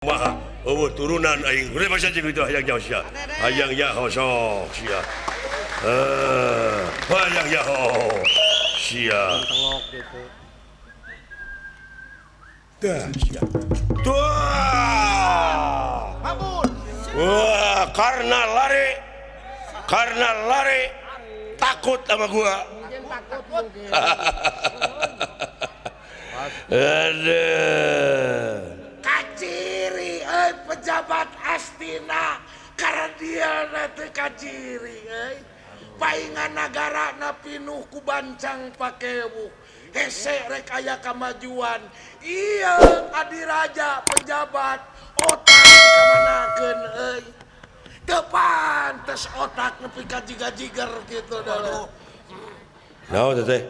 Maha, turunan aing. Udah masa gitu hayang jauh sia. Hayang ya sok sia. Hayang ya sia. Dah sia. Tuh. Wah, karena lari takut sama gua. Aduh. Kaciri, pejabat Astina, karena dia nanti kaciri, paingan negara na pinuh ku bancang pakewu, hese rek aya kamajuan, iya adi raja pejabat otak dikamanakeun, teu pantes otak nepi ka jiga-jiger gitu dulu. Naon teh?